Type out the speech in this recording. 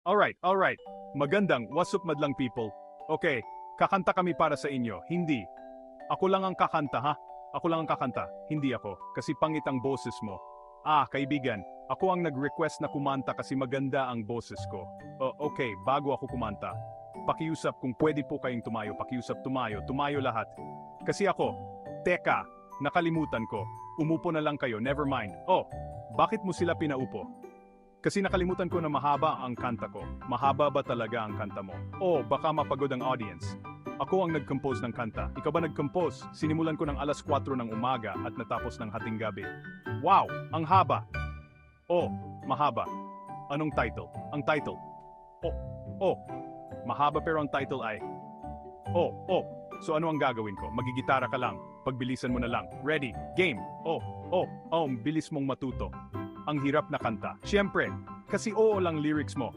Alright. Magandang, what's up madlang people? Okay, kakanta kami para sa inyo, hindi. Ako lang ang kakanta ha? Ako lang ang kakanta, hindi ako, kasi pangit ang boses mo. Kaibigan, ako ang nag-request na kumanta kasi maganda ang boses ko. Okay, bago ako kumanta, pakiusap kung pwede po kayong tumayo, pakiusap tumayo lahat. Kasi ako, teka, nakalimutan ko, umupo na lang kayo, never mind. Bakit mo sila pinaupo? Kasi nakalimutan ko na mahaba ang kanta ko. Mahaba ba talaga ang kanta mo? Baka mapagod ang audience. Ako ang nag-compose ng kanta. Ikaw ba nag-compose? Sinimulan ko ng alas 4 ng umaga at natapos ng hating gabi. Wow! Ang haba! Mahaba. Anong title? Ang title? Mahaba pero ang title ay... So ano ang gagawin ko? Magigitara ka lang. Pagbilisan mo na lang. Ready? Game! Bilis mong matuto. Ang hirap na kanta. Siyempre, kasi lang lyrics mo.